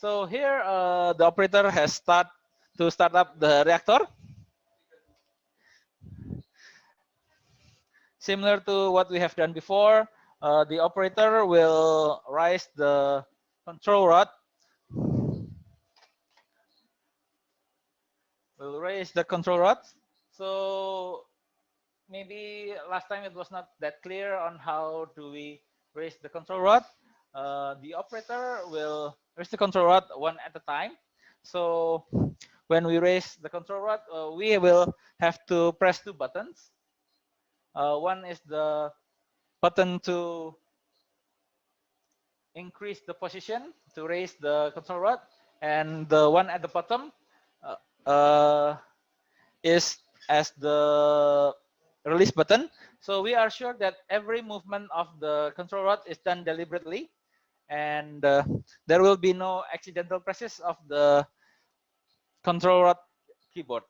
So here the operator has start up the reactor. Similar to what we have done before, the operator will raise the control rod. So maybe last time it was not that clear on how do we raise the control rod. The operator will raise the control rod one at a time. So when we raise the control rod, we will have to press two buttons. One is the button to increase the position to raise the control rod, and the one at the bottom is as the release button. So we are sure that every movement of the control rod is done deliberately, and there will be no accidental presses of the control rod keyboard.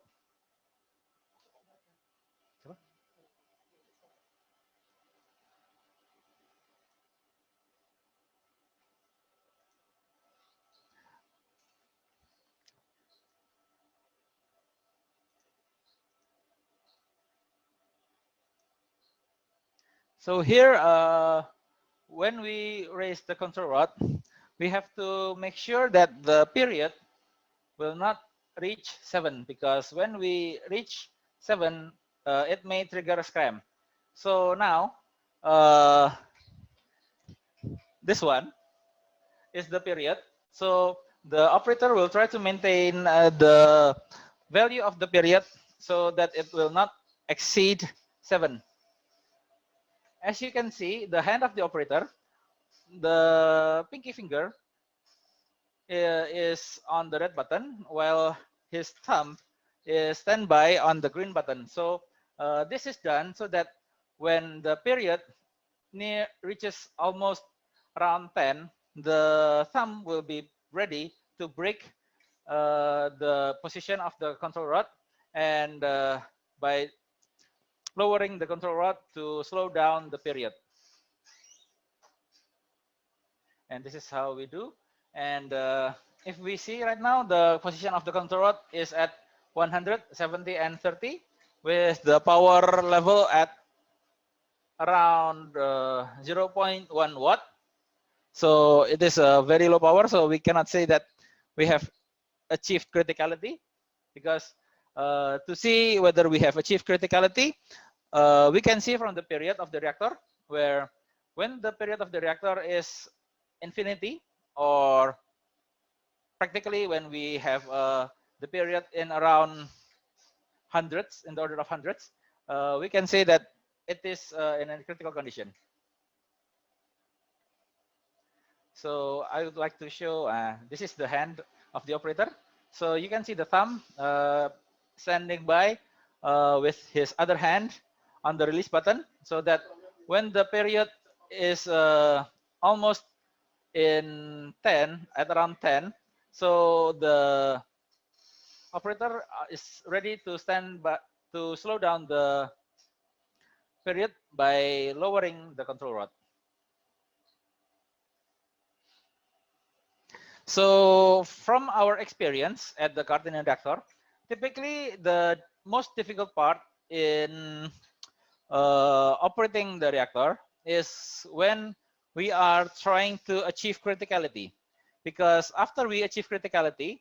So here, when we raise the control rod, we have to make sure that the period will not reach 7, because when we reach 7, it may trigger a scram. So now, this one is the period. So the operator will try to maintain the value of the period so that it will not exceed 7. As you can see, the hand of the operator, the pinky finger is on the red button, while his thumb is standby on the green button. So this is done so that when the period reaches almost around 10, the thumb will be ready to break the position of the control rod, and by lowering the control rod to slow down the period. And this is how we do. And if we see right now, the position of the control rod is at 170 and 30 with the power level at around 0.1 watt. So it is a very low power, so we cannot say that we have achieved criticality, because to see whether we have achieved criticality, we can see from the period of the reactor, where when the period of the reactor is infinity, or practically when we have the period in around hundreds, in the order of hundreds, we can say that it is in a critical condition. So I would like to show, this is the hand of the operator. So you can see the thumb standing by with his other hand on the release button, so that when the period is almost in 10, at around 10, so the operator is ready to stand by to slow down the period by lowering the control rod. So from our experience at the Cartesian reactor, typically the most difficult part in operating the reactor is when we are trying to achieve criticality, because after we achieve criticality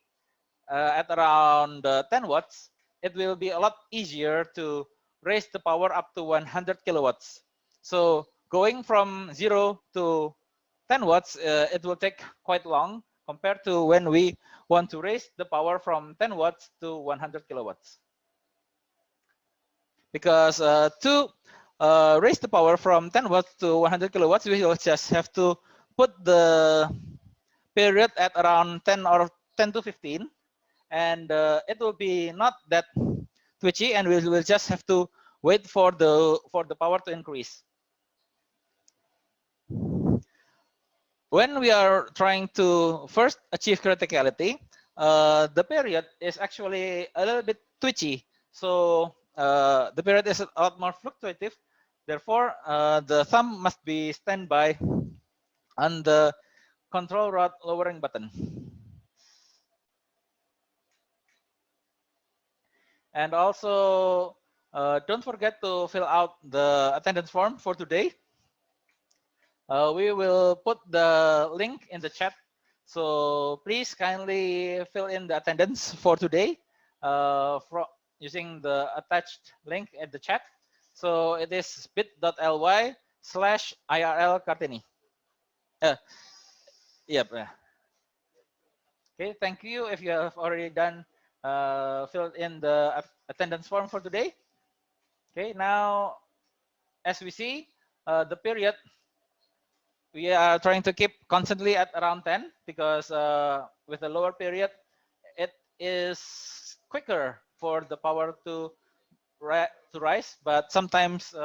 at around 10 watts, it will be a lot easier to raise the power up to 100 kilowatts. So going from 0 to 10 watts, it will take quite long compared to when we want to raise the power from 10 watts to 100 kilowatts. Because to raise the power from 10 watts to 100 kilowatts, we will just have to put the period at around 10 or 10 to 15, and it will be not that twitchy, and we will just have to wait for the power to increase. When we are trying to first achieve criticality, the period is actually a little bit twitchy. So the period is a lot more fluctuative. Therefore, the thumb must be standby on the control rod lowering button. And also, don't forget to fill out the attendance form for today. We will put the link in the chat. So please kindly fill in the attendance for today using the attached link at the chat. So it is bit.ly/IRL Kartini. Yep. Okay, thank you. If you have already done filled in the attendance form for today. Okay, now as we see, the period we are trying to keep constantly at around 10 because with the lower period, it is quicker for the power to rise. But sometimes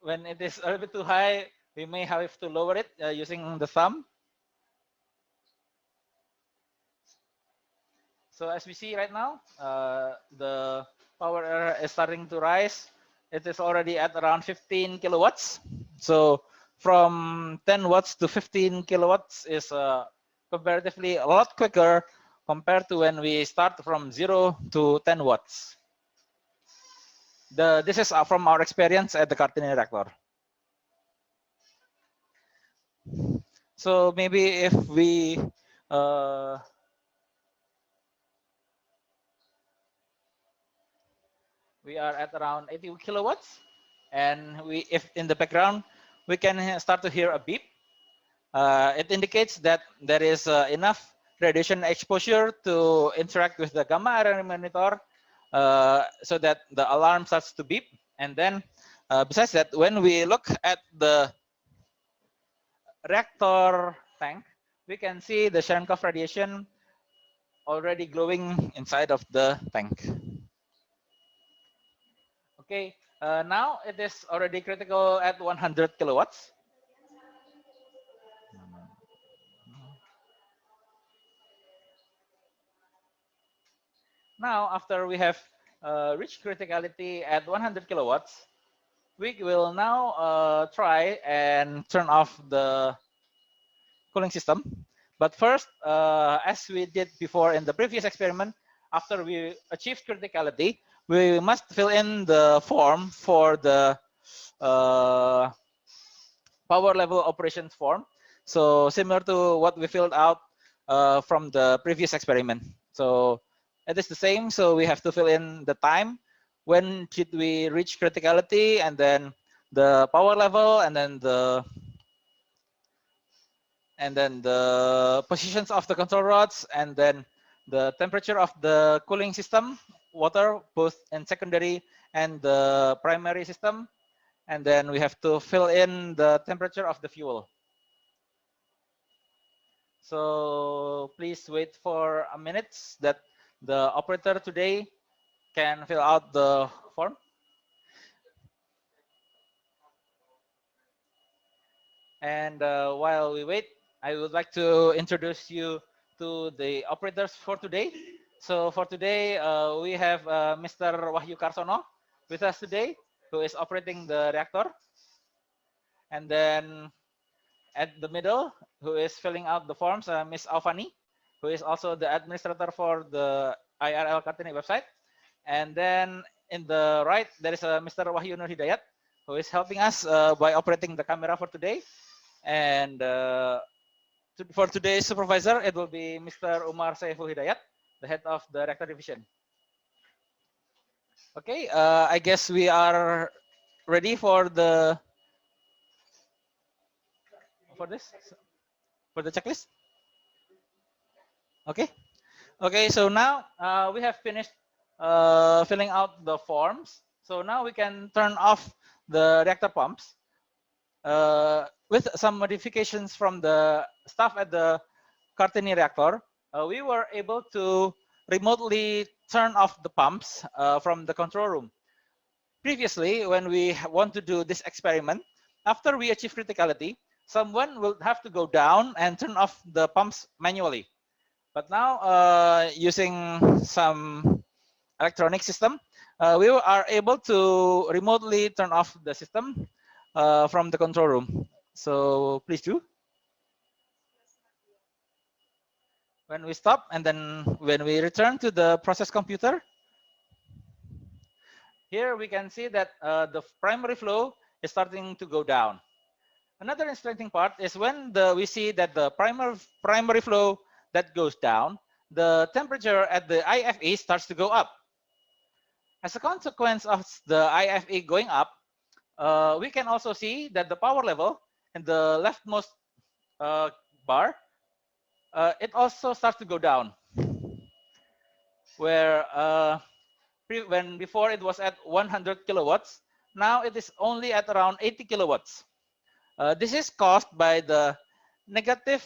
when it is a little bit too high, we may have to lower it using the thumb. So as we see right now, the power error is starting to rise. It is already at around 15 kilowatts. So from 10 watts to 15 kilowatts is comparatively a lot quicker compared to when we start from 0 to 10 watts. This is from our experience at the Kartini reactor. So maybe if we are at around 80 kilowatts, and if in the background we can start to hear a beep. It indicates that there is enough radiation exposure to interact with the gamma RNA monitor so that the alarm starts to beep. And then besides that, when we look at the reactor tank, we can see the Cherenkov radiation already glowing inside of the tank. Okay, now it is already critical at 100 kilowatts. Now, after we have reached criticality at 100 kilowatts, we will now try and turn off the cooling system. But first, as we did before in the previous experiment, after we achieved criticality, we must fill in the form for the power level operations form. So similar to what we filled out from the previous experiment. So it is the same. So we have to fill in the time, when should we reach criticality, and then the power level, and then the positions of the control rods, and then the temperature of the cooling system, water, both in secondary and the primary system. And then we have to fill in the temperature of the fuel. So please wait for a minute that the operator today can fill out the form. And while we wait, I would like to introduce you to the operators for today. So for today, we have Mr. Wahyu Karsono with us today, who is operating the reactor. And then at the middle, who is filling out the forms, Ms. Alfani, who is also the administrator for the IRL Kartini website. And then in the right, there is Mr. Wahyu Nur Hidayat, who is helping us by operating the camera for today. And for today's supervisor, it will be Mr. Umar Saiful Hidayat, the head of the reactor division. Okay, I guess we are ready for the checklist. Okay, so now we have finished filling out the forms. So now we can turn off the reactor pumps with some modifications from the staff at the Kartini reactor. We were able to remotely turn off the pumps from the control room. Previously, when we want to do this experiment, after we achieve criticality, someone will have to go down and turn off the pumps manually. But now, using some electronic system, we are able to remotely turn off the system from the control room. So please do. When we stop, and then when we return to the process computer, here we can see that the primary flow is starting to go down. Another interesting part is when we see that the primary flow that goes down, the temperature at the IFE starts to go up. As a consequence of the IFE going up, we can also see that the power level in the leftmost bar, it also starts to go down. Where when before it was at 100 kilowatts, now it is only at around 80 kilowatts. This is caused by the negative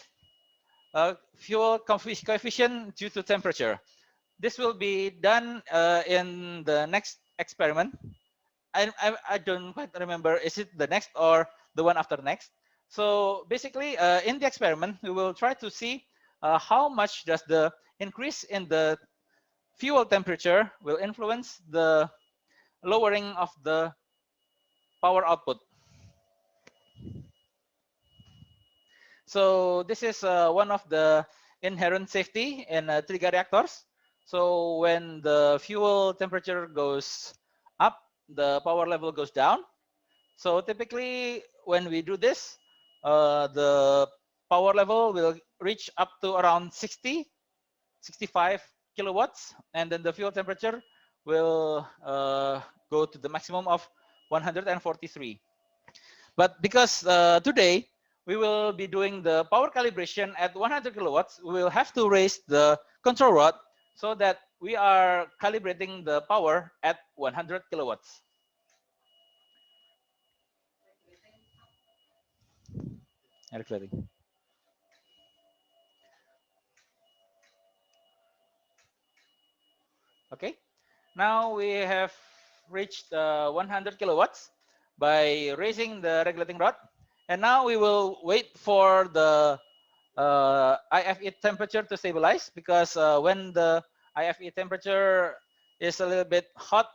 fuel coefficient due to temperature. This will be done in the next experiment. I don't quite remember, is it the next or the one after next? So basically, in the experiment, we will try to see how much does the increase in the fuel temperature will influence the lowering of the power output. So this is one of the inherent safety in TRIGA reactors. So when the fuel temperature goes up, the power level goes down. So typically when we do this, the power level will reach up to around 60, 65 kilowatts, and then the fuel temperature will go to the maximum of 143. But because today we will be doing the power calibration at 100 kilowatts, we will have to raise the control rod so that we are calibrating the power at 100 kilowatts. Regulating. Okay, now we have reached 100 kilowatts by raising the regulating rod, and now we will wait for the IFE temperature to stabilize, because when the IFE temperature is a little bit hot,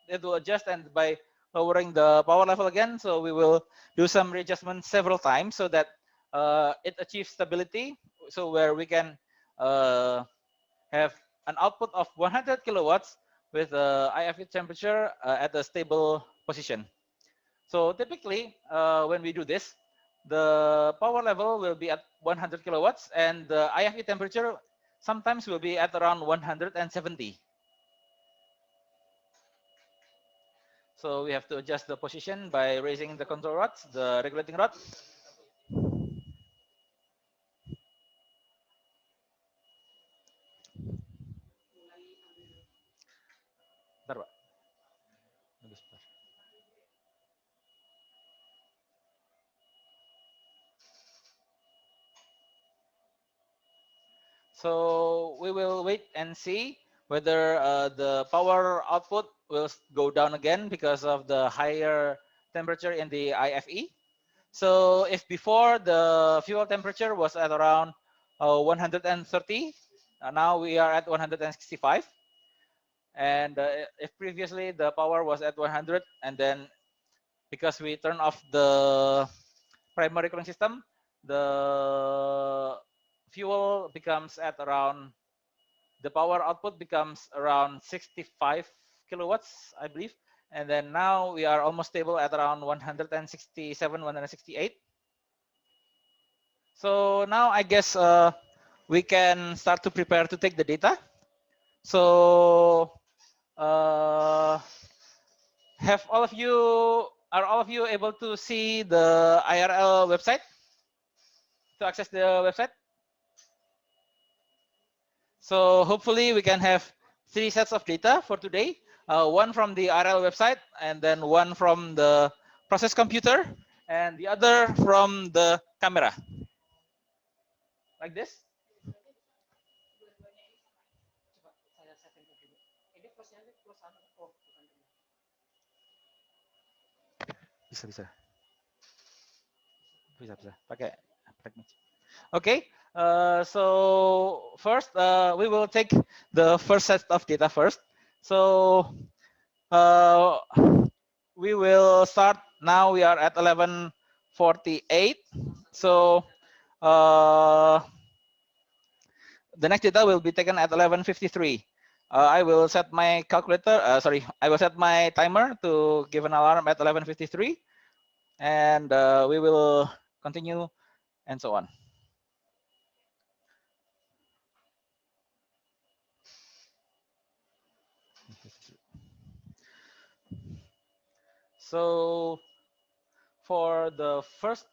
it will adjust, and by lowering the power level again, so we will do some readjustment several times so that it achieves stability, so where we can have an output of 100 kilowatts with the IFE temperature at a stable position. So typically, when we do this, the power level will be at 100 kilowatts, and the IFE temperature sometimes will be at around 170. So we have to adjust the position by raising the control rods, the regulating rod. Bentar, Pak. So we will wait and see whether the power output will go down again because of the higher temperature in the IFE. So if before the fuel temperature was at around 130, now we are at 165. And if previously the power was at 100, and then because we turn off the primary cooling system, the fuel becomes at around, the power output becomes around 65 kilowatts, I believe. And then now we are almost stable at around 167, 168. So now I guess we can start to prepare to take the data. So are all of you able to see the IRL website, to access the website? So hopefully we can have 3 sets of data for today. One from the IRL website, and then one from the process computer, and the other from the camera. Like this. Bisa. Pakai. Okay. So first, we will take the first set of data first. So we will start now. We are at 11:48. So the next data will be taken at 11:53. I will set my calculator, sorry, I will set my timer to give an alarm at 11:53, and we will continue and so on. So for the first,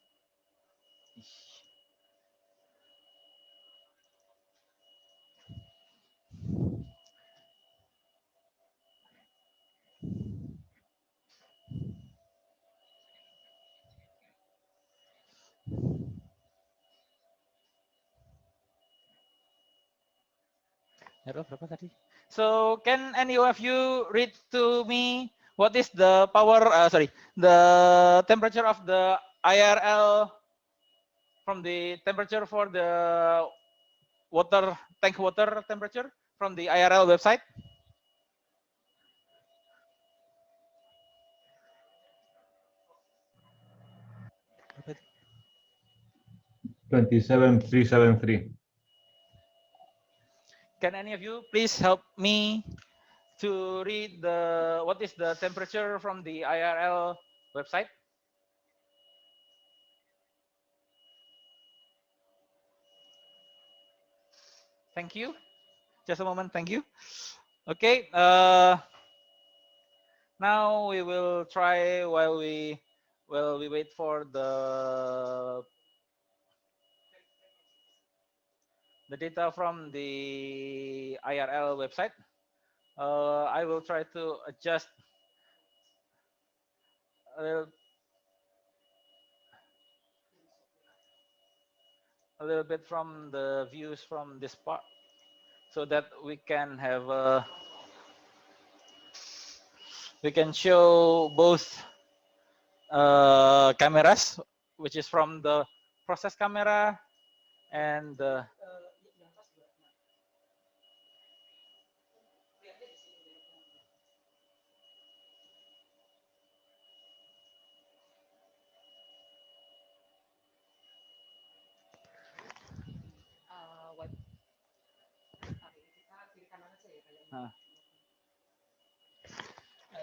so can any of you read to me what is the power, sorry, the temperature of the IRL from the temperature for the water tank water temperature from the IRL website? 27,373. Can any of you please help me to read the what is the temperature from the IRL website? Thank you. Just a moment. Thank you. Okay. Now we will try while we wait for the data from the IRL website. I will try to adjust a little bit from the views from this part, so that we can have we can show both cameras, which is from the process camera and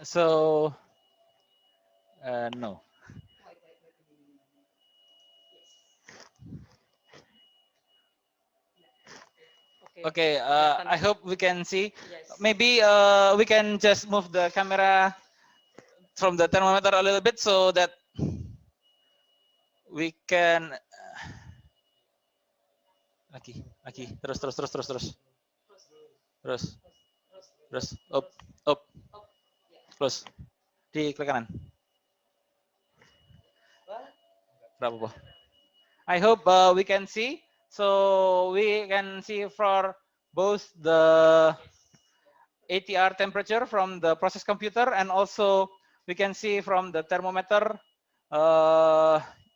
so no. Okay, I hope we can see. Maybe we can just move the camera from the thermometer a little bit so that we can. Lagi, terus, up, close, di klik kanan. Berapa? I hope we can see. So we can see for both the ATR temperature from the process computer, and also we can see from the thermometer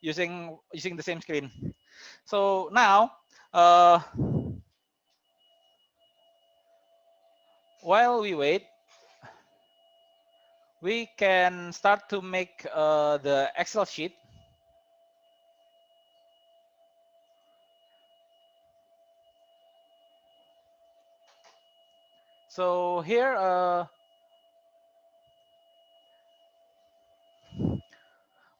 using the same screen. So now while we wait, we can start to make the Excel sheet. So here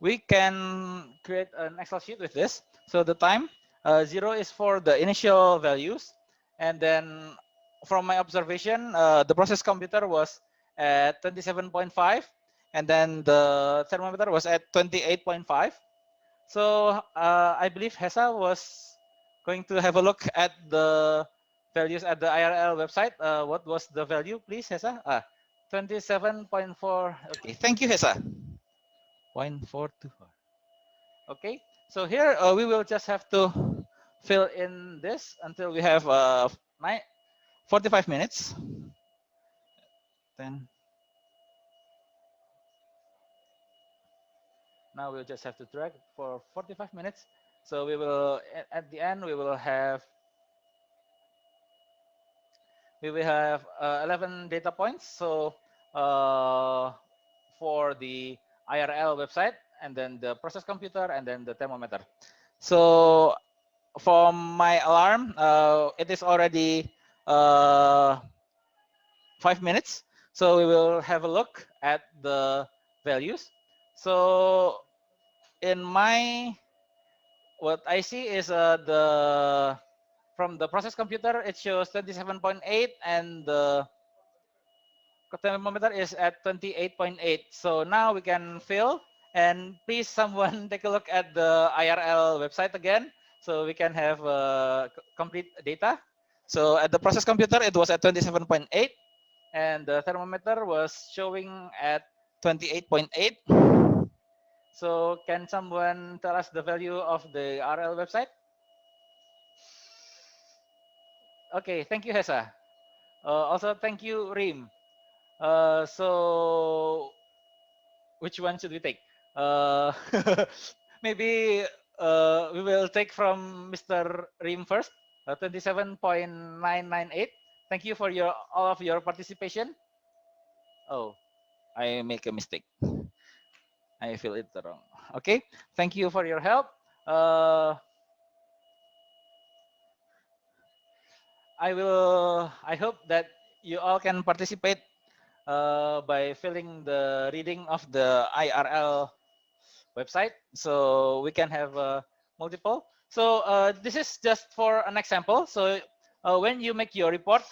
we can create an Excel sheet with this. So the time 0 is for the initial values, and then from my observation, the process computer was at 27.5, and then the thermometer was at 28.5. So I believe Hesa was going to have a look at the values at the IRL website. What was the value, please, Hesa? 27.4. Okay, thank you, Hesa. 0.424. Okay, so here we will just have to fill in this until we have 45 minutes. Then now we'll just have to drag for 45 minutes. So we will, at the end, we will have 11 data points. So for the IRL website, and then the process computer, and then the thermometer. So for my alarm, it is already 5 minutes. So we will have a look at the values. So in what I see is from the process computer, it shows 27.8 and the thermometer is at 28.8. So now we can fill, and please someone take a look at the IRL website again so we can have complete data. So at the process computer, it was at 27.8 and the thermometer was showing at 28.8. So can someone tell us the value of the RL website? Okay, thank you, Hesa. Also, thank you, Rim. So which one should we take? Uh, maybe we will take from Mr. Rim first, 27.998. Thank you for all of your participation. Oh, I make a mistake. I feel it wrong. Okay, thank you for your help. I hope that you all can participate by filling the reading of the IRL website, so we can have multiple. So this is just for an example. So when you make your report,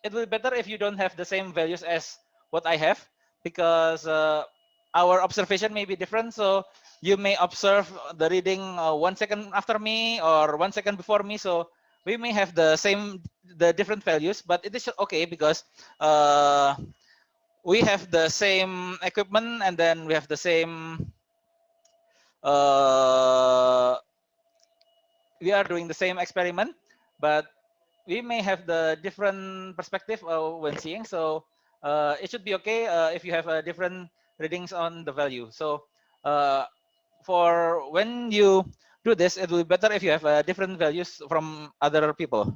it will be better if you don't have the same values as what I have, because our observation may be different. So you may observe the reading 1 second after me or 1 second before me. So we may have the different values, but it is okay because we have the same equipment, and then we have the same we are doing the same experiment, but we may have the different perspective when seeing. So it should be okay if you have different readings on the value. So for when you do this, it will be better if you have different values from other people.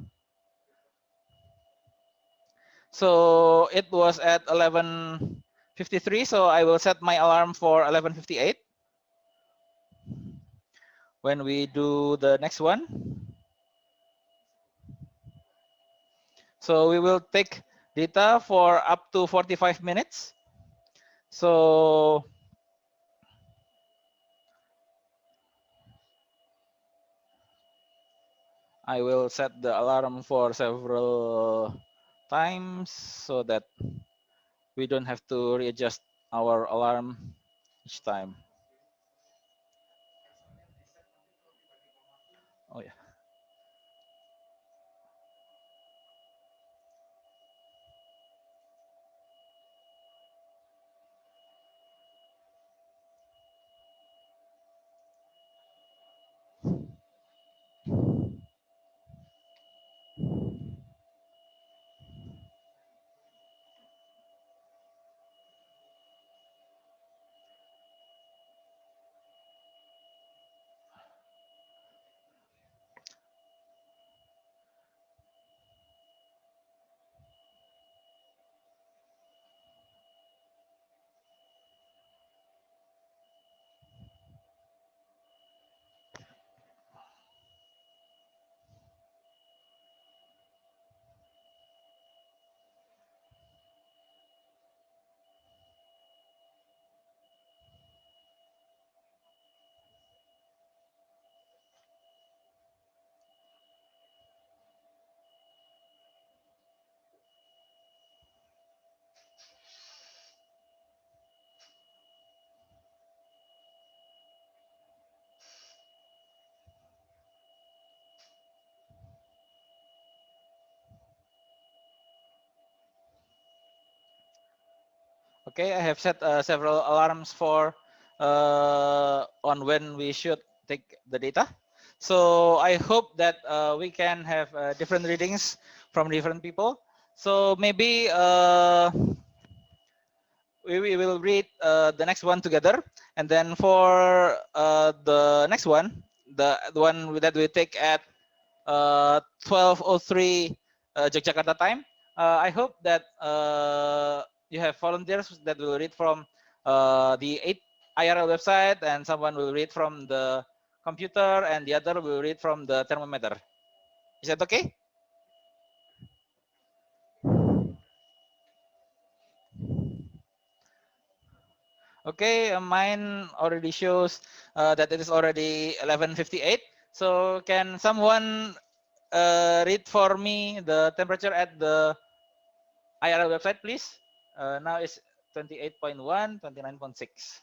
So it was at 11:53, so I will set my alarm for 11:58 when we do the next one. So we will take data for up to 45 minutes. So I will set the alarm for several times so that we don't have to readjust our alarm each time. Oh yeah. Okay, I have set several alarms for on when we should take the data. So I hope that we can have different readings from different people. So maybe we will read the next one together, and then for the next one, the one that we take at 12:03 Yogyakarta time. I hope that you have volunteers that will read from the 8 IRL website, and someone will read from the computer, and the other will read from the thermometer. Is that okay? Okay, mine already shows that it is already 11:58. So can someone read for me the temperature at the IRL website, please? Now it's 28.1, 29.6.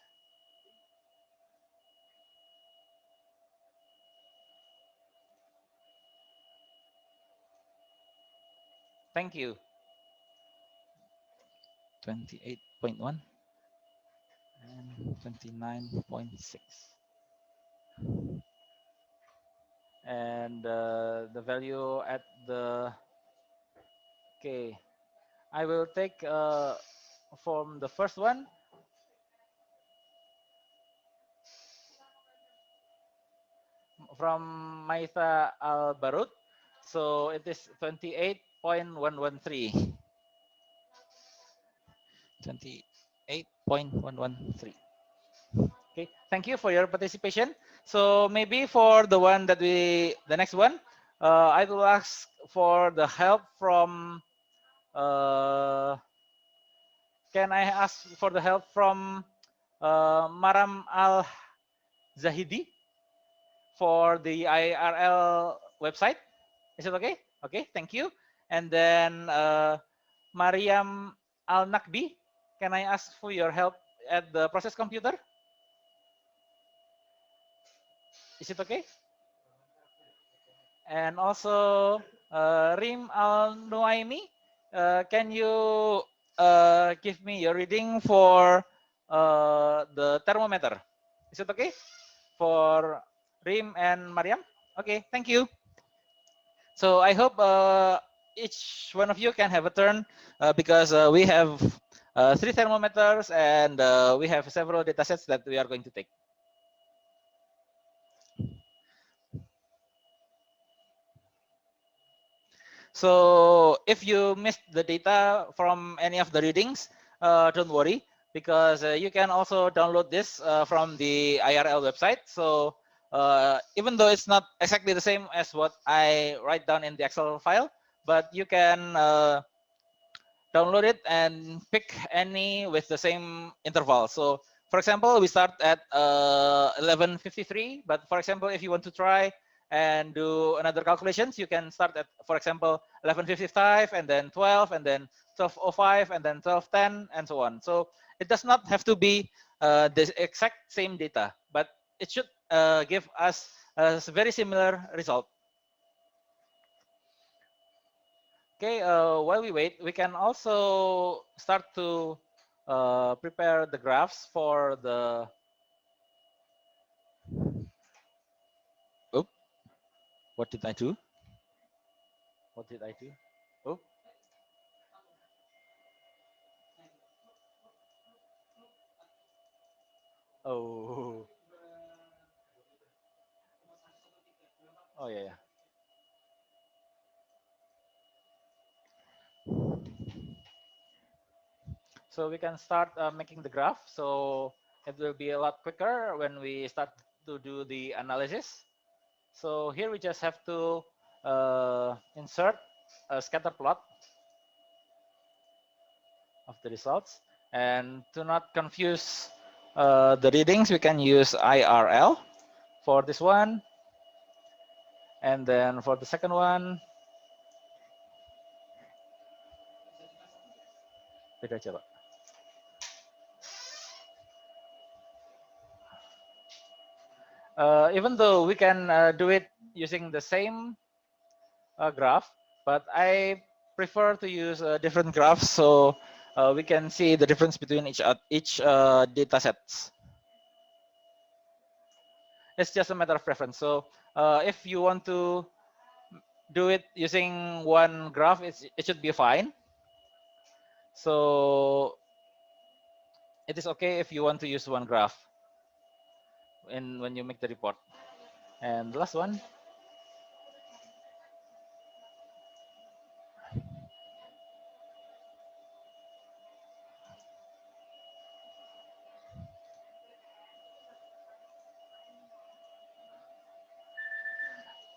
Thank you. 28.1 and 29.6. And the value at the, okay, I will take from the first one, from Maitha Al Barut. So it is 28.113. 28.113. Okay, thank you for your participation. So maybe for the one that the next one, I will ask for the help from, can I ask for the help from Maram Al Zahidi for the IRL website? Is it okay? Okay, thank you. And then Mariam Al Nakbi, can I ask for your help at the process computer? Is it okay? And also Rim Al Nuaimi, can you give me your reading for the thermometer? Is it okay for Rim and Mariam? Okay, thank you. So I hope each one of you can have a turn because we have 3 thermometers and we have several datasets that we are going to take. So if you missed the data from any of the readings, don't worry, because you can also download this from the IRL website. So even though it's not exactly the same as what I write down in the Excel file, but you can download it and pick any with the same interval. So for example, we start at 11:53, but for example, if you want to try and do another calculations, you can start at, for example, 11:55 and then 12 and then 12:05 and then 12:10 and so on. So it does not have to be the exact same data, but it should give us a very similar result. Okay, while we wait, we can also start to prepare the graphs for the, oh, what did I do? What did I do? Oh, oh, oh yeah, yeah. So we can start making the graph. So it will be a lot quicker when we start to do the analysis. So here we just have to insert a scatter plot of the results. And to not confuse the readings, we can use IRL for this one. And then for the second one, beda coba. Even though we can do it using the same graph, but I prefer to use different graphs so we can see the difference between each data sets. It's just a matter of preference. So if you want to do it using one graph, it should be fine. So it is okay if you want to use one graph when you make the report. And the last one.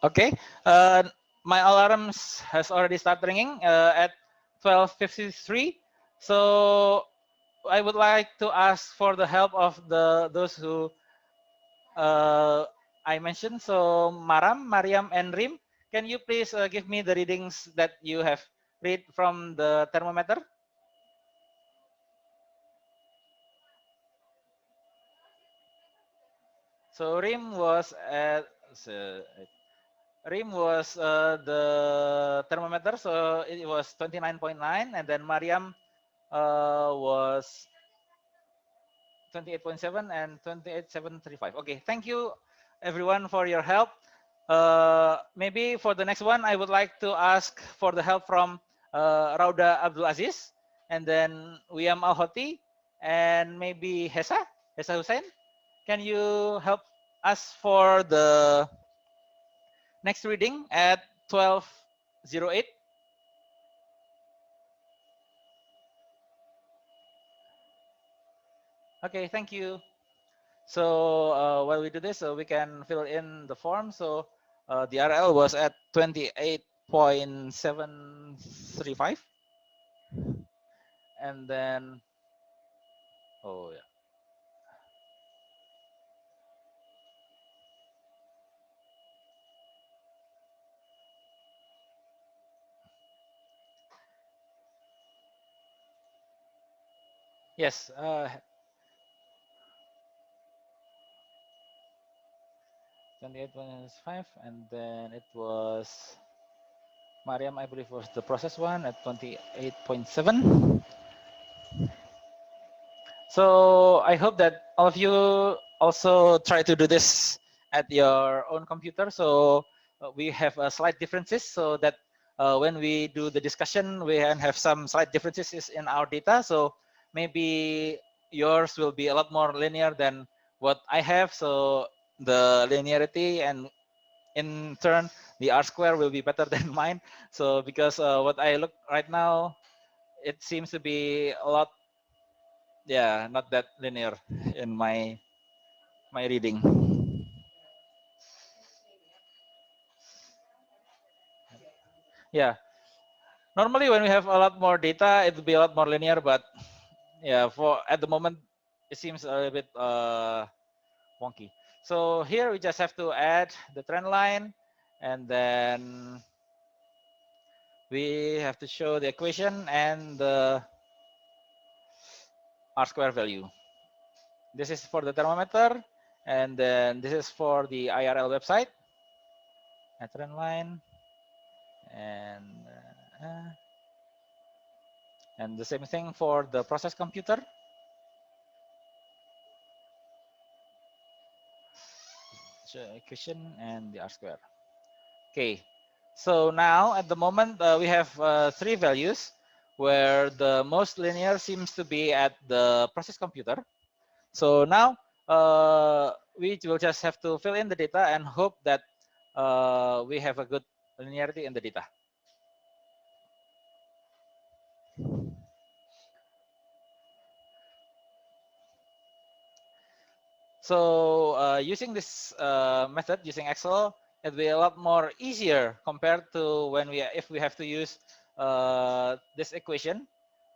Okay, my alarms has already started ringing at 12:53. So I would like to ask for the help of those who I mentioned. So Maram, Mariam, and Rim, can you please give me the readings that you have read from the thermometer? So Rim was at so, Rim was the thermometer, so it was 29.9, and then Mariam was 28.7 and 28,735. Okay, thank you everyone for your help. Maybe for the next one, I would like to ask for the help from Rauda Abdul Aziz, and then Wiam Al Hoti, and maybe Hesa Hussein. Can you help us for the next reading at 12:08? Okay, thank you. So while we do this, we can fill in the form. So the RL was at 28.735, and then oh yeah, yes, 28.5, and then it was Mariam, I believe, was the process one at 28.7. So I hope that all of you also try to do this at your own computer. So we have slight differences so that when we do the discussion, we can have some slight differences in our data. So maybe yours will be a lot more linear than what I have. So the linearity and in turn, the R square will be better than mine. So because what I look right now, it seems to be a lot, yeah, not that linear in my reading. Yeah, normally when we have a lot more data, it will be a lot more linear, but yeah, for at the moment, it seems a little bit wonky. So here we just have to add the trend line, and then we have to show the equation and the R square value. This is for the thermometer, and then this is for the IRL website, a trend line, and uh, and the same thing for the process computer. So equation and the R square. Okay, so now at the moment we have three values where the most linear seems to be at the process computer. So now we will just have to fill in the data and hope that we have a good linearity in the data. So using this method, using Excel, it will be a lot more easier compared to when if we have to use this equation.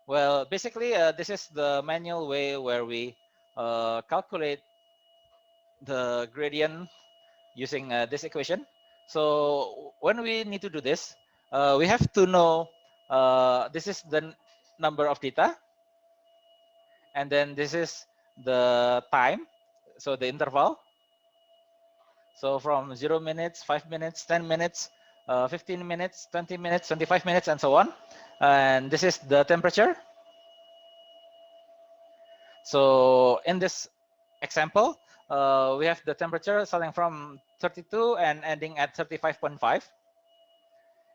Well, basically, this is the manual way where we calculate the gradient using this equation. So when we need to do this, we have to know this is the number of data, and then this is the time, so the interval. So from 0 minutes, 5 minutes, 10 minutes, 15 minutes, 20 minutes, 25 minutes, and so on. And this is the temperature. So in this example, we have the temperature starting from 32 and ending at 35.5.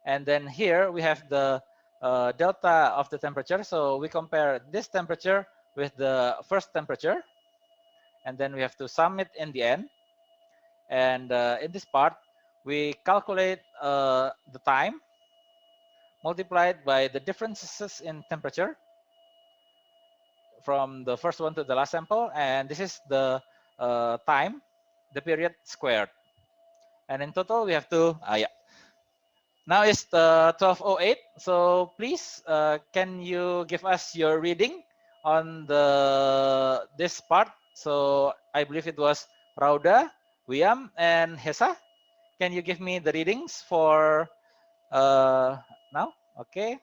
And then here we have the delta of the temperature. So we compare this temperature with the first temperature, and then we have to sum it in the end. And in this part, we calculate the time multiplied by the differences in temperature from the first one to the last sample. And this is the time, the period squared. And in total, we have to, yeah. Now it's 12:08. So please, can you give us your reading on this part. So I believe it was Rauda, Wiam, and Hesa. Can you give me the readings for now? Okay.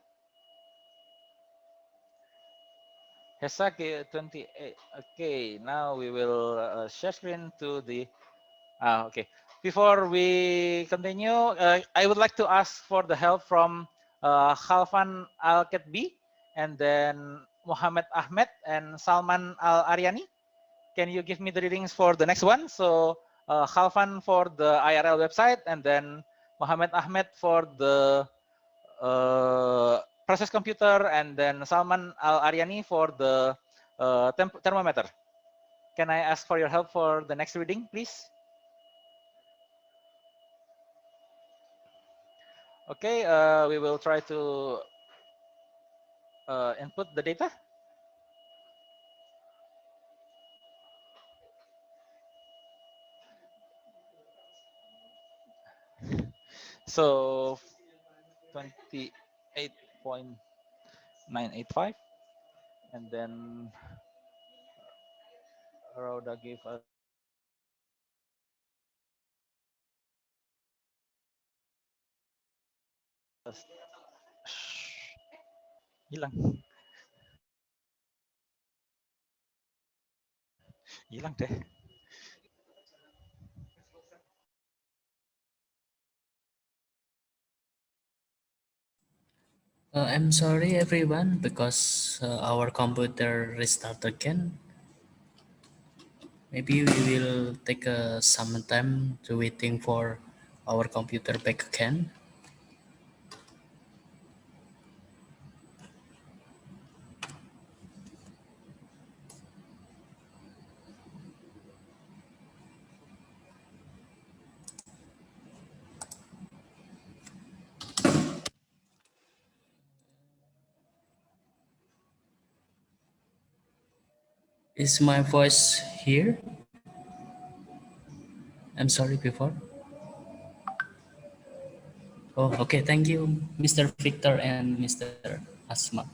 Hesa 28. Okay, now we will share screen to the okay. Before we continue, I would like to ask for the help from Khalfan Al-Ketbi and then Muhammad Ahmed and Salman Al-Aryani. Can you give me the readings for the next one? So Khalfan for the IRL website and then Muhammad Ahmed for the process computer and then Salman Al-Aryani for the thermometer. Can I ask for your help for the next reading, please? Okay, we will try to input the data. So 28.985, and then Rhoda gave us hilang, hilang deh. I'm sorry everyone because our computer restart again. Maybe we will take some time to waiting for our computer back again. Is my voice here? I'm sorry before. Oh, okay. Thank you, Mr. Victor and Mr. Asma.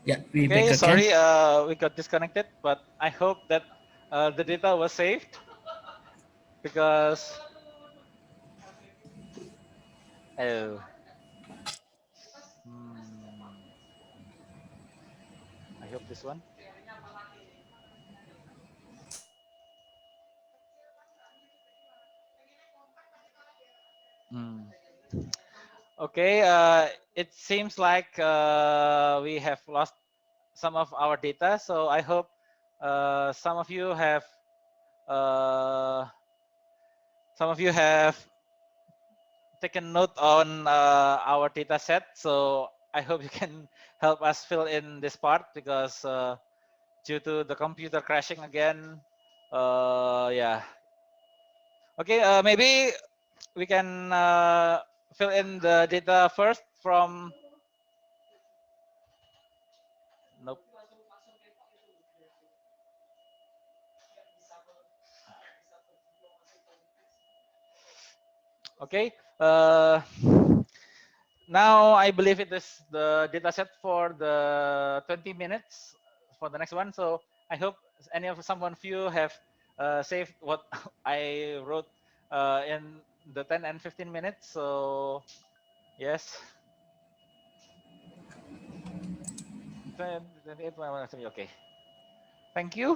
Yeah, we back Okay, again. sorry, we got disconnected, but I hope that the data was saved because oh, I hope this one. Hmm. Okay, it seems like we have lost some of our data, so I hope some of you have uh, taken note on our data set. So I hope you can help us fill in this part because due to the computer crashing again, yeah. Okay, maybe we can fill in the data first from. Nope. Okay. Now I believe it is the data set for the 20 minutes for the next one. So I hope some of you have saved what I wrote in the 10 and 15 minutes. So yes, 28, okay. Thank you.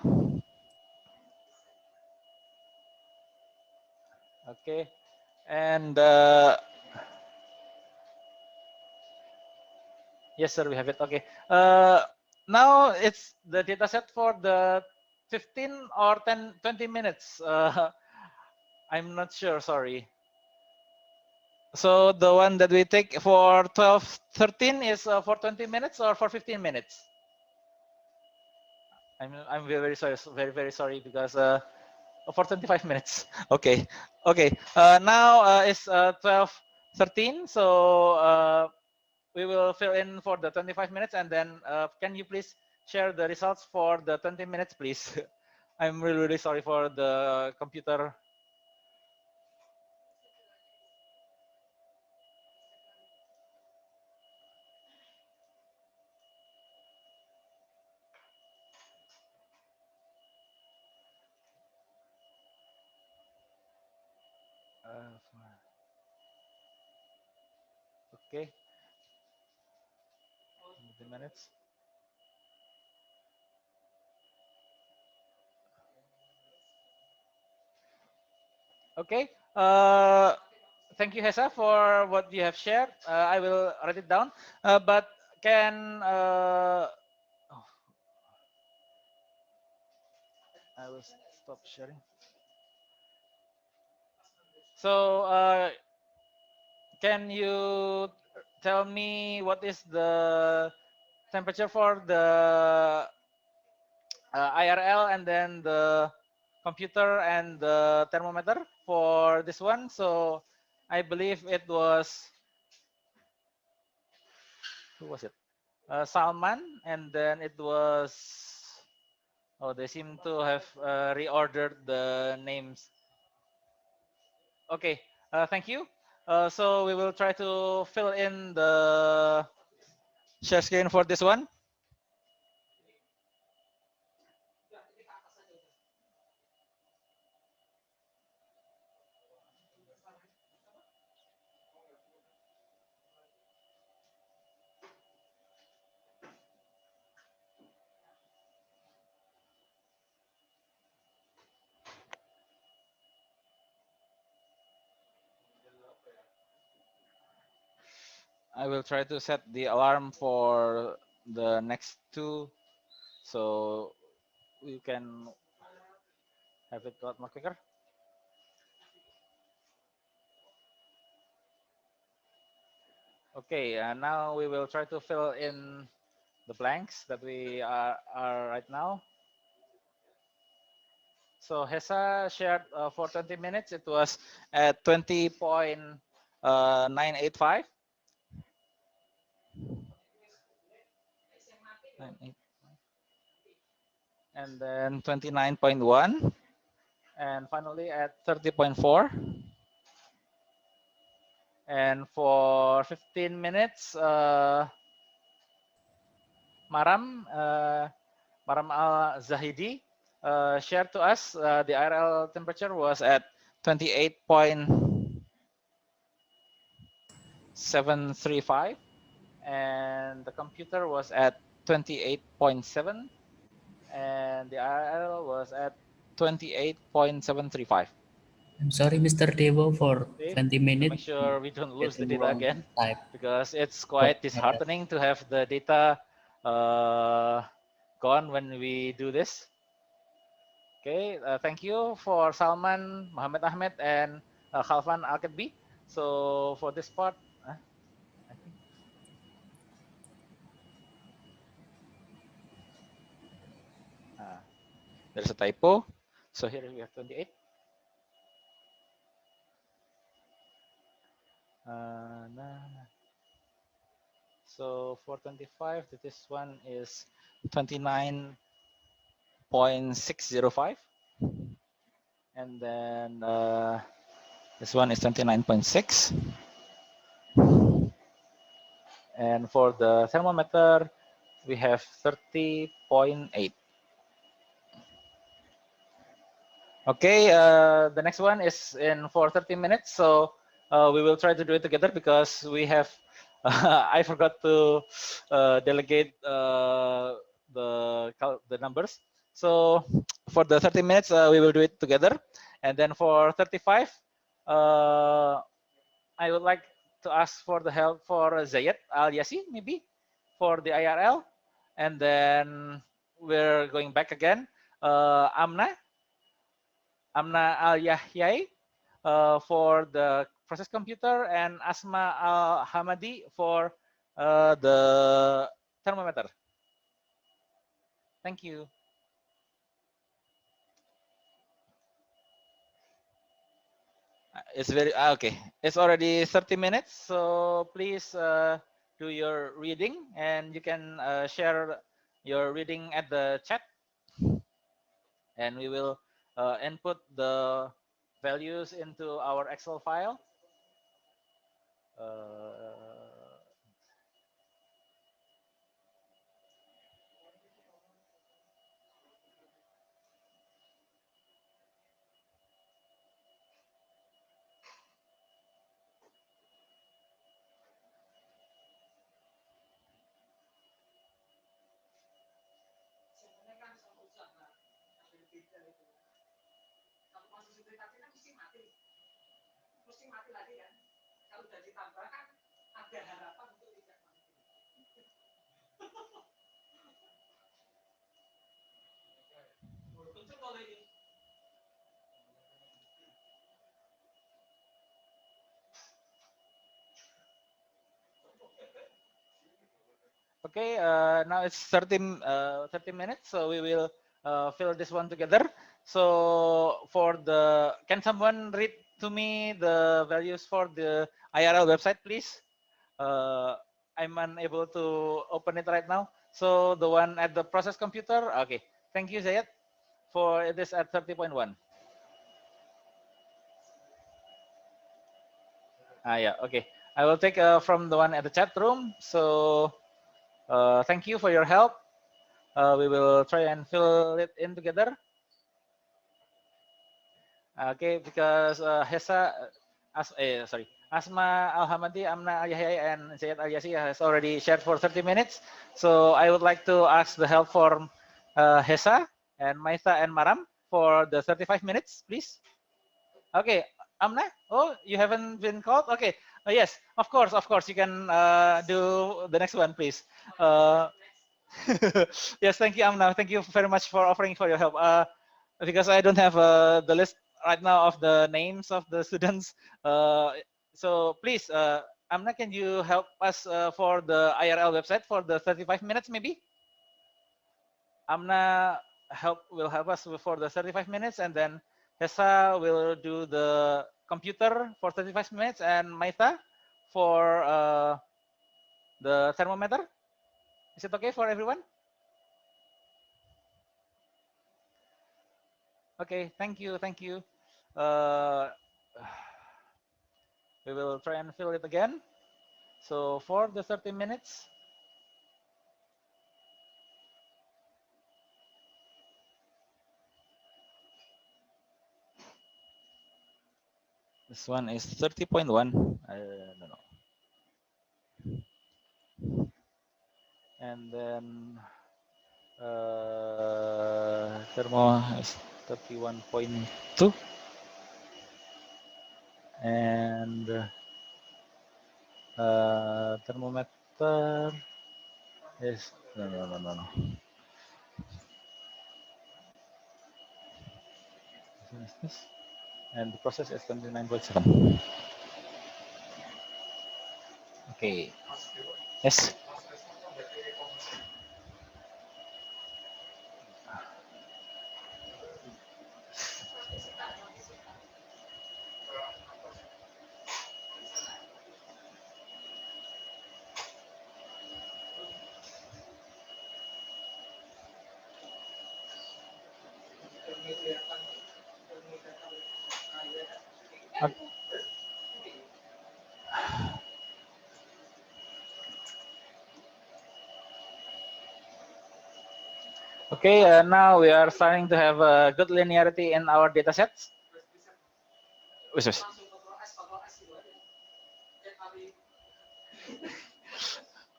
Okay. And yes, sir, we have it. Okay. Now it's the data set for the 15 or 10, 20 minutes. I'm not sure, sorry. So the one that we take for 12, 13 is for 20 minutes or for 15 minutes? I'm very sorry, very sorry because for 25 minutes. Okay, okay. Now it's 12, 13. So we will fill in for the 25 minutes, and then can you please share the results for the 20 minutes, please? I'm really sorry for the computer. Okay, 20 minutes. Okay. Thank you, Hesa, for what you have shared. I will write it down. But can oh, I will stop sharing. So can you tell me what is the temperature for the IRL and then the computer and the thermometer for this one? So I believe it was, who was it? Salman, and then it was, oh, they seem to have reordered the names. Okay, thank you. So we will try to fill in the share screen for this one. I will try to set the alarm for the next two, so you can have it a lot more quicker. Okay, now we will try to fill in the blanks that we are right now. So Hesa shared for 20 minutes. It was at 20.985. And then 29.1. And finally at 30.4. And for 15 minutes, Maram Al-Zahidi shared to us the IRL temperature was at 28.735, and the computer was at 28.7, and the IRL was at 28.735. I'm sorry, Mr. Devo, for Okay, 20 to make minutes. sure we don't lose the Getting data wrong again, type because it's of quite error. disheartening to have the data gone when we do this. Okay, thank you for Salman, Muhammad Ahmed, and Khalfan Al-Kadbi. So for this part, I think there's a typo. So here we have 28. Nah. So for 25, this one is 29.605. And then this one is 29.6. And for the thermometer, we have 30.8. Okay, the next one is in for 30 minutes. So we will try to do it together because we have, I forgot to delegate the numbers. So for the 30 minutes, we will do it together. And then for 35, I would like to ask for the help for Zayed Al-Yasi, maybe, for the IRL. And then we're going back again. Amna Al-Yahyai for the process computer, and Asma Al-Hamadi for the thermometer. Thank you. It's very okay. It's already 30 minutes, so please do your reading, and you can share your reading at the chat, and we will input the values into our Excel file. Okay, now it's 30 minutes, so we will fill this one together. So for the, can someone read to me the values for the IRL website, please? I'm unable to open it right now. So the one at the process computer, okay. Thank you, Zayat, for this at 30.1. Yeah, okay. I will take from the one at the chat room. So thank you for your help. We will try and fill it in together. Okay, because Asma Al-Hamadi, Amna Al-Yahya, and Zayed Al-Yasi has already shared for 30 minutes. So I would like to ask the help for Hesa and Maitha and Maram for the 35 minutes, please. Okay, Amna, oh, you haven't been called? Okay, yes, of course, you can do the next one, please. Yes, thank you, Amna. Thank you very much for offering for your help. Because I don't have the list right now of the names of the students. So please, Amna, can you help us for the IRL website for the 35 minutes maybe? Amna will help us for the 35 minutes, and then Hesa will do the computer for 35 minutes, and Maitha for the thermometer. Is it okay for everyone? Okay, thank you. We will try and fill it again. So for the 30 minutes, this one is 30.1. I don't know. And then thermo is 31.2. And thermometer is no. This. And the process is 29.7. Okay. Yes. Okay, now we are starting to have a good linearity in our data sets.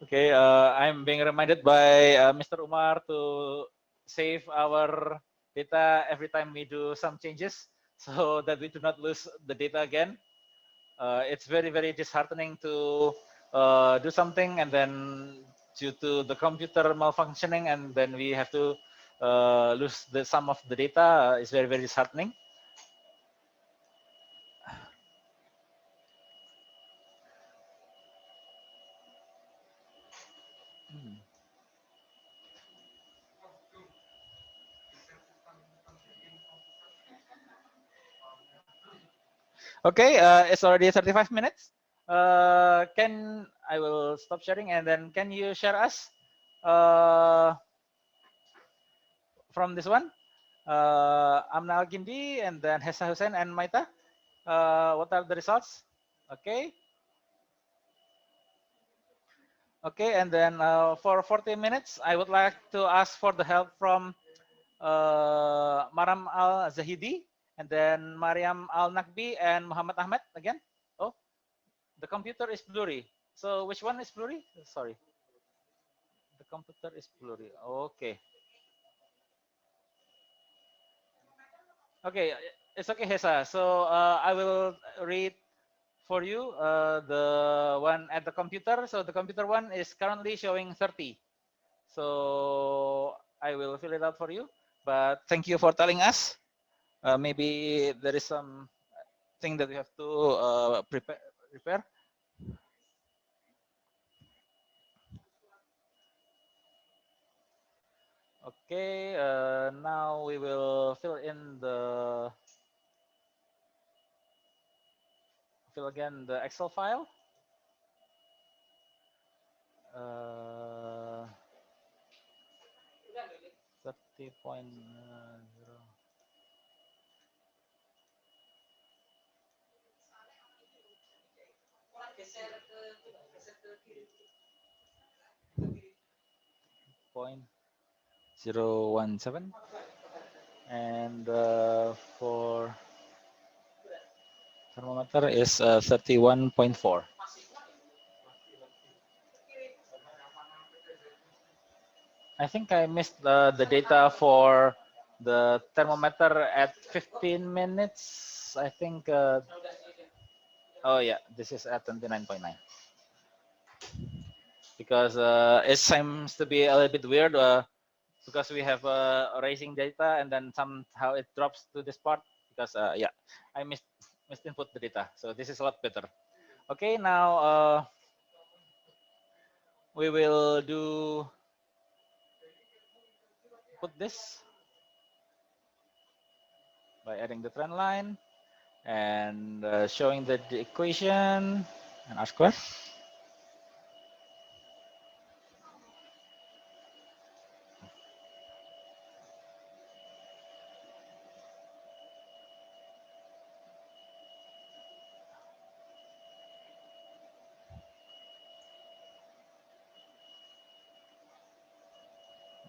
Okay, I'm being reminded by Mr. Umar to save our data every time we do some changes so that we do not lose the data again. It's very, very disheartening to do something and then due to the computer malfunctioning and then we have to lose some of the data. It's very, very disheartening. Okay, it's already 35 minutes. Can I will stop sharing, and then can you share us from this one? Amna Al-Gindi, and then Hessa Hussein and Maita. What are the results? Okay. Okay, and then for 40 minutes, I would like to ask for the help from Maram Al-Zahidi, and then Mariam Al-Nakbi, and Muhammad Ahmed again. Oh, the computer is blurry. So which one is blurry? Sorry. The computer is blurry. Okay. Okay, it's okay, Hesa. So I will read for you the one at the computer. So the computer one is currently showing 30. So I will fill it out for you. But thank you for telling us. Maybe there is some thing that we have to prepare. Okay, now we will fill again the Excel file. 30.0. Point 017, and for thermometer is 31.4. I think I missed the data for the thermometer at 15 minutes. I think. Oh yeah, this is at 29.9. Because it seems to be a little bit weird because we have raising data and then somehow it drops to this part because yeah, I missed input the data. So this is a lot better. Okay, now we will put this by adding the trend line and showing the equation and R square.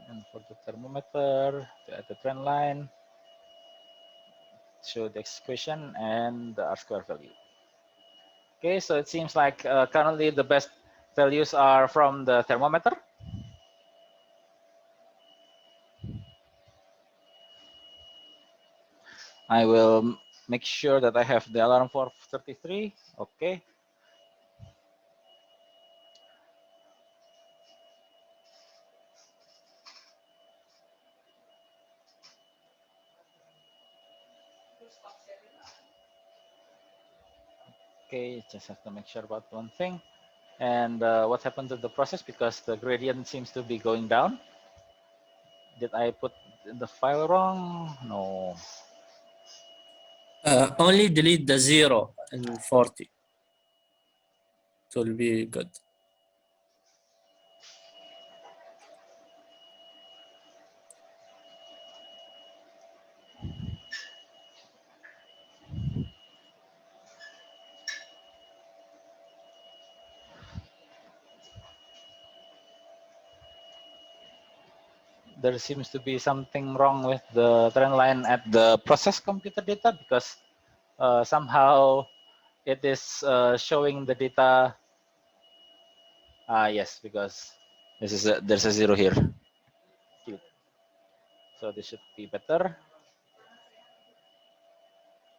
And for the thermometer, to add the trend line, show the equation and the R square value. Okay, so it seems like currently the best values are from the thermometer. I will make sure that I have the alarm for 33. Okay. Okay, just have to make sure about one thing. And what happened to the process because the gradient seems to be going down. Did I put the file wrong? No. Only delete the 0 and 40. It will be good. There seems to be something wrong with the trend line at the process computer data because somehow it is showing the data. Yes, because there's a 0 here. So this should be better.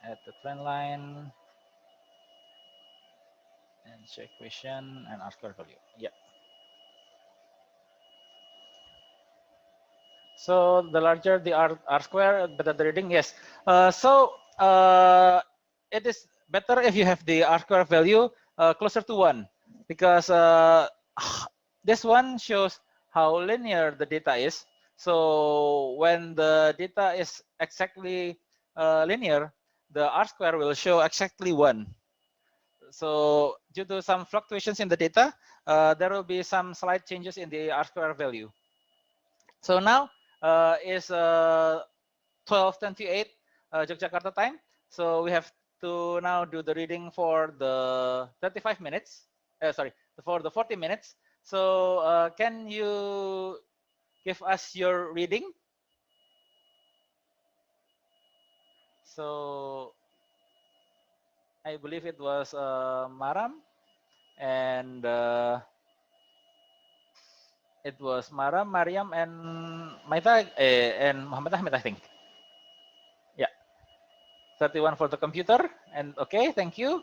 Add the trend line and show equation and R square value. Yeah. So the larger the R square, better the reading. Yes. It is better if you have the R square value closer to 1 because this one shows how linear the data is. So when the data is exactly linear, the R square will show exactly 1. So due to some fluctuations in the data, there will be some slight changes in the R-square value. So now is 12:28 Yogyakarta time. So we have to now do the reading for the 35 minutes. Sorry, for the 40 minutes. So can you give us your reading? So I believe it was Maram, and it was Maram, Mariam, and Maita, and Muhammad Ahmed, I think. Yeah, 31 for the computer, and okay, thank you.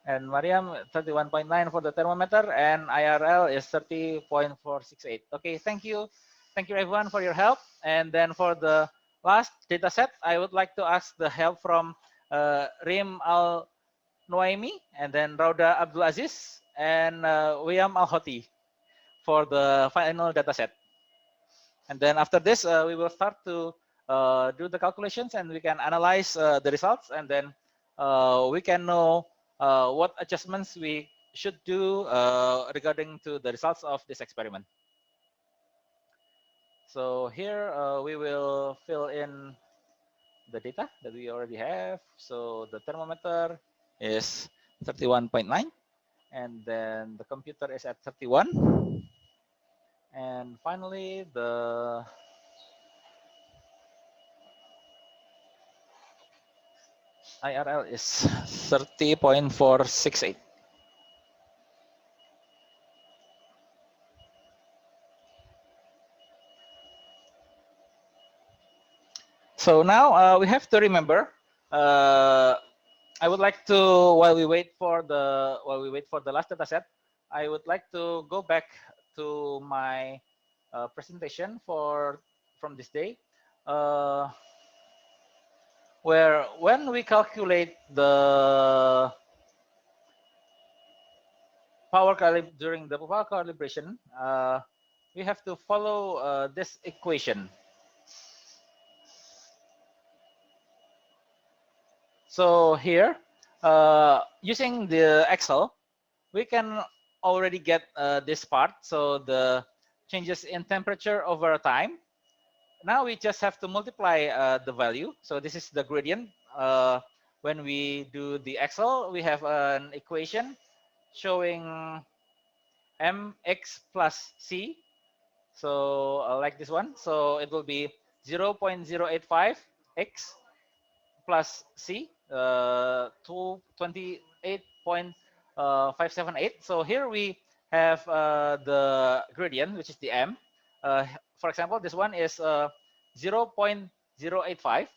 And Mariam 31.9 for the thermometer, and IRL is 30.468. Okay, thank you everyone for your help. And then for the last data set, I would like to ask the help from Rim Al Noaimi, and then Rauda Abdul Aziz, and William Al Hoti for the final data set. And then after this, we will start to do the calculations, and we can analyze the results, and then we can know what adjustments we should do regarding to the results of this experiment. So here we will fill in the data that we already have. So the thermometer is 31.9, and then the computer is at 31. And finally, the IRL is 30.468. So now we have to remember. I would like to, while we wait for the last data set, I would like to go back to my presentation from this day, where when we calculate the during the power calibration, we have to follow this equation. So here, using the Excel, we can already get this part. So the changes in temperature over time. Now we just have to multiply the value. So this is the gradient. When we do the Excel, we have an equation showing mx plus c. So like this one. So it will be 0.085 x plus c, 28.578. So here we have the gradient, which is the m. For example, this one is 0.085.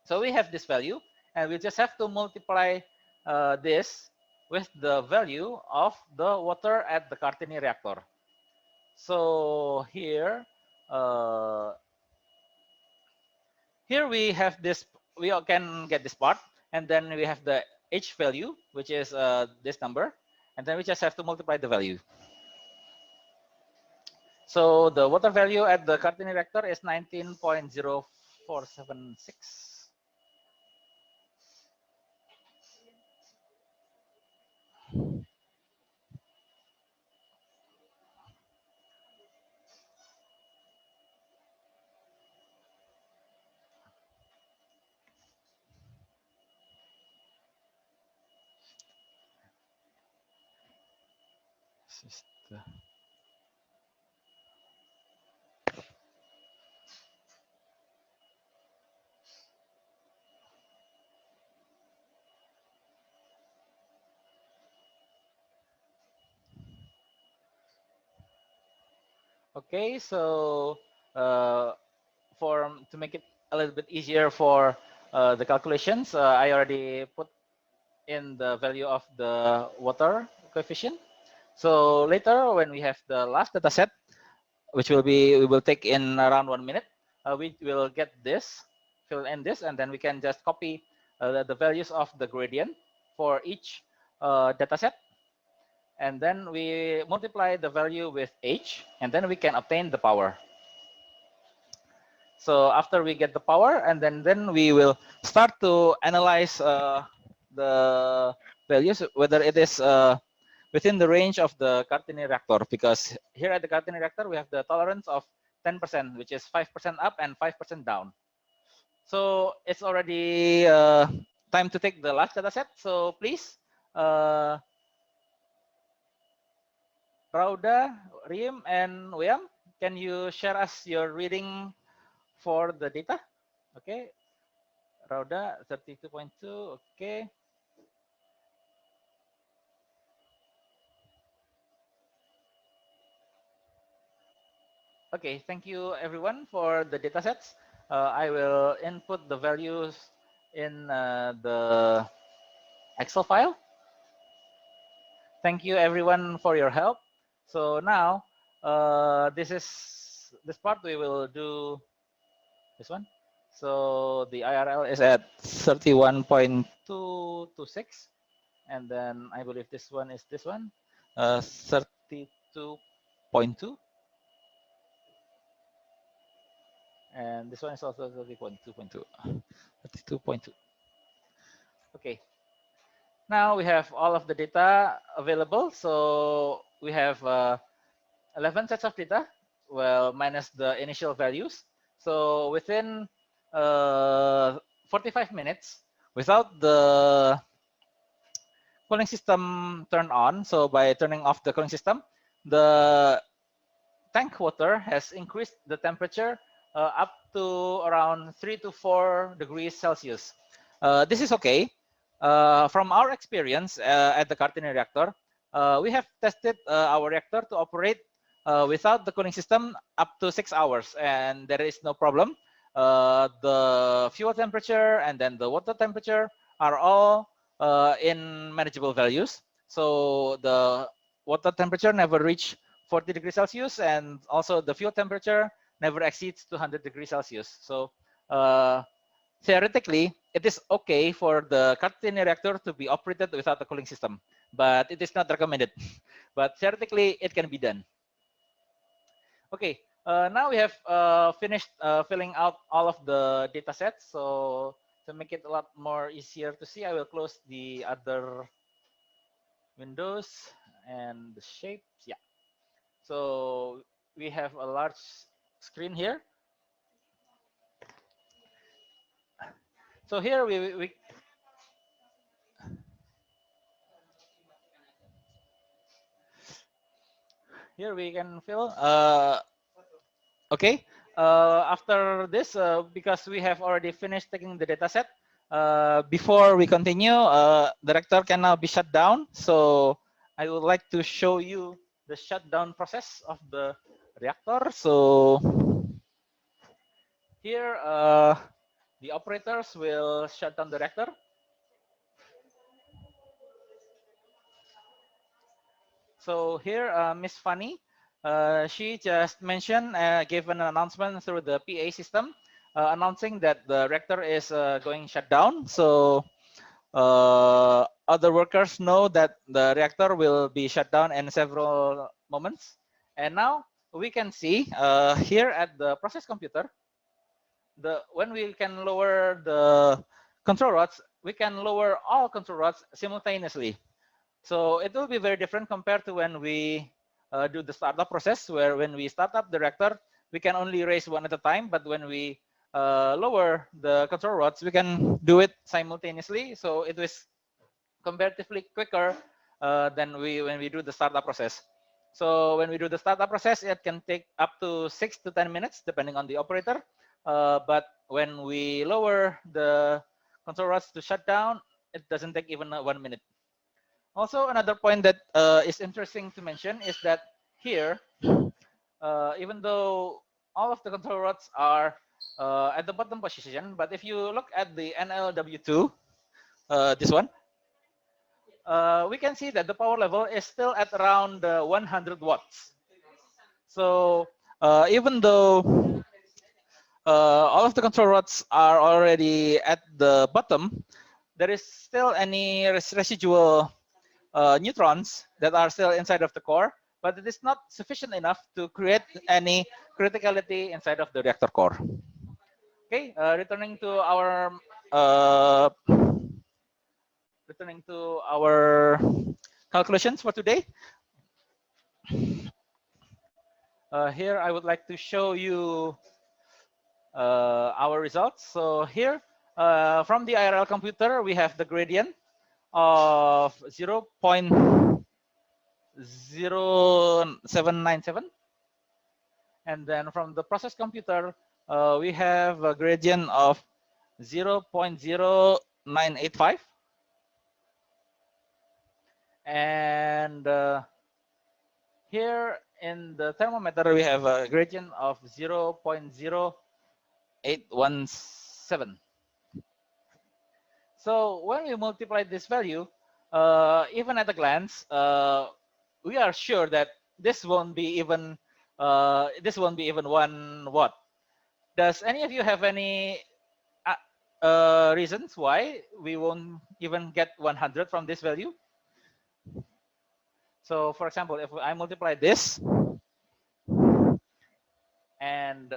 So we have this value, and we just have to multiply this with the value of the water at the Cartini reactor. So here, here we have this, we can get this part, and then we have the H value, which is this number, and then we just have to multiply the value. So the water value at the Cartini reactor is 19.0476. Okay, so to make it a little bit easier for the calculations, I already put in the value of the water coefficient. So later, when we have the last data set, which we will take in around 1 minute, we will get this, fill in this, and then we can just copy the values of the gradient for each data set. And then we multiply the value with H, and then we can obtain the power. So after we get the power, and then we will start to analyze the values, whether it is within the range of the Cartini reactor, because here at the Cartini reactor, we have the tolerance of 10%, which is 5% up and 5% down. So it's already time to take the last data set. So please, Rauda, Riem, and William, can you share us your reading for the data? Okay, Rauda, 32.2, okay. Okay, thank you everyone for the data sets. I will input the values in the Excel file. Thank you everyone for your help. So now this part we will do this one. So the IRL is at 31.226, and then I believe this one is this one, 32.2. And this one is also 30.2.2, 32.2. Okay. Now we have all of the data available. So we have 11 sets of data, well, minus the initial values. So within 45 minutes, without the cooling system turned on, so by turning off the cooling system, the tank water has increased the temperature up to around 3 to 4 degrees Celsius. This is okay. From our experience at the Cartini reactor, we have tested our reactor to operate without the cooling system up to 6 hours, and there is no problem. The fuel temperature and then the water temperature are all in manageable values. So the water temperature never reached 40 degrees Celsius, and also the fuel temperature never exceeds 200 degrees Celsius. So theoretically, it is okay for the Cartini reactor to be operated without a cooling system, but it is not recommended. But theoretically, it can be done. Okay, now we have finished filling out all of the data sets. So to make it a lot more easier to see, I will close the other windows and the shapes. Yeah. So we have a large screen here. So here we here we can fill. Okay. After this, because we have already finished taking the data set, before we continue, the reactor can now be shut down. So I would like to show you the shutdown process of the reactor. So here, the operators will shut down the reactor. So here, Miss Fanny, she just mentioned, gave an announcement through the PA system, announcing that the reactor is going shut down. So other workers know that the reactor will be shut down in several moments. And now we can see here at the process computer, when we can lower the control rods, we can lower all control rods simultaneously. So it will be very different compared to when we do the startup process, where when we start up the reactor, we can only raise one at a time. But when we lower the control rods, we can do it simultaneously. So it was comparatively quicker than when we do the startup process. So when we do the startup process, it can take up to 6 to 10 minutes, depending on the operator. But when we lower the control rods to shut down, it doesn't take even 1 minute. Also, another point that is interesting to mention is that here, even though all of the control rods are at the bottom position, but if you look at the NLW2, this one, we can see that the power level is still at around 100 watts. So even though all of the control rods are already at the bottom, there is still any residual neutrons that are still inside of the core, but it is not sufficient enough to create any criticality inside of the reactor core. Okay, returning to our returning to our calculations for today. Here I would like to show you our results. So here from the IRL computer, we have the gradient of 0.0797. And then from the process computer, we have a gradient of 0.0985. And here in the thermometer, we have a gradient of 0.0817. So when we multiply this value, even at a glance, we are sure that this won't be even 1 watt. Does any of you have any reasons why we won't even get 100 from this value? So for example, if I multiply this and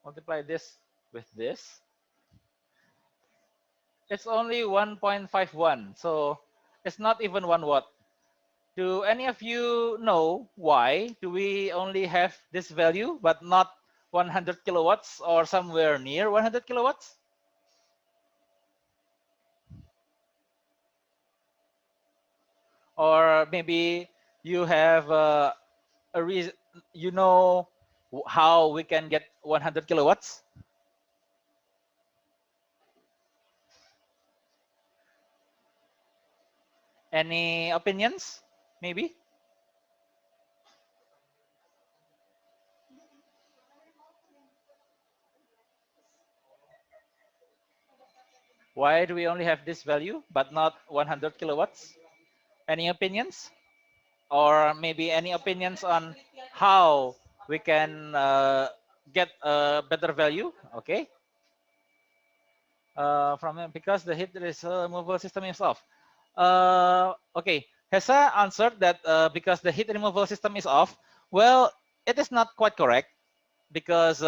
multiply this with this, it's only 1.51. So it's not even 1 watt. Do any of you know why do we only have this value but not 100 kilowatts or somewhere near 100 kilowatts? Or maybe you have a reason, you know how we can get 100 kilowatts? Any opinions, maybe? Why do we only have this value but not 100 kilowatts? Any opinions? Or maybe any opinions on how we can get a better value? Okay. Because the heat removal system is off. Okay, Hesa answered that because the heat removal system is off. Well, it is not quite correct because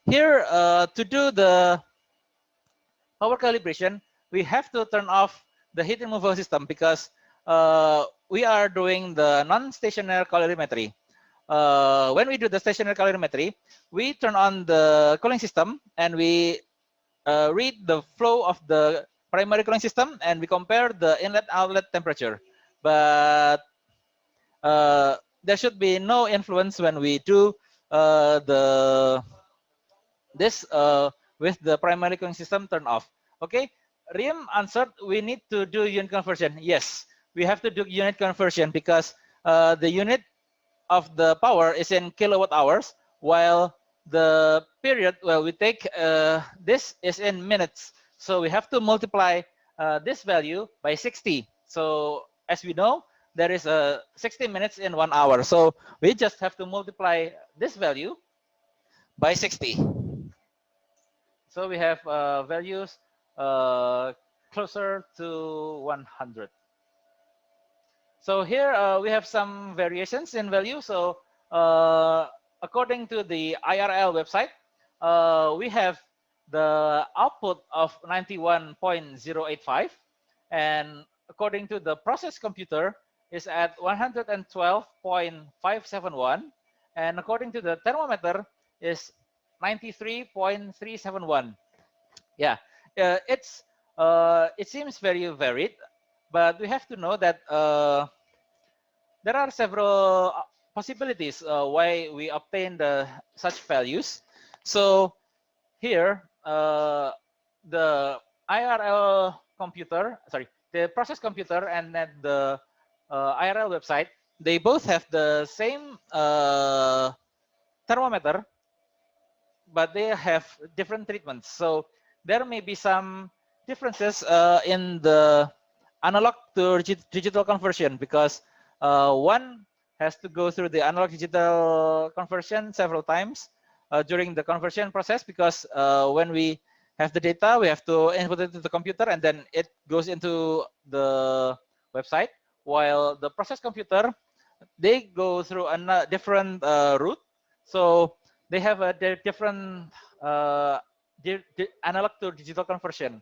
here to do the power calibration, we have to turn off the heat removal system because we are doing the non-stationary calorimetry. When we do the stationary calorimetry, we turn on the cooling system and we read the flow of the primary cooling system and we compare the inlet outlet temperature. But there should be no influence when we do this with the primary cooling system turned off. Okay, Riem answered we need to do unit conversion. Yes, we have to do unit conversion because the unit of the power is in kilowatt hours, while the period we take this is in minutes. So we have to multiply this value by 60. So as we know, there is 60 minutes in 1 hour. So we just have to multiply this value by 60. So we have values closer to 100. So here we have some variations in value. So according to the IRL website, we have the output of 91.085, and according to the process computer is at 112.571, and according to the thermometer is 93.371. Yeah, it seems very varied, but we have to know that there are several possibilities why we obtain such values. So here, the IRL computer, the process computer and then the IRL website, they both have the same thermometer, but they have different treatments. So there may be some differences in the analog to digital conversion because one has to go through the analog digital conversion several times during the conversion process because when we have the data, we have to input it to the computer and then it goes into the website, while the process computer, they go through a different route. So they have a different analog to digital conversion.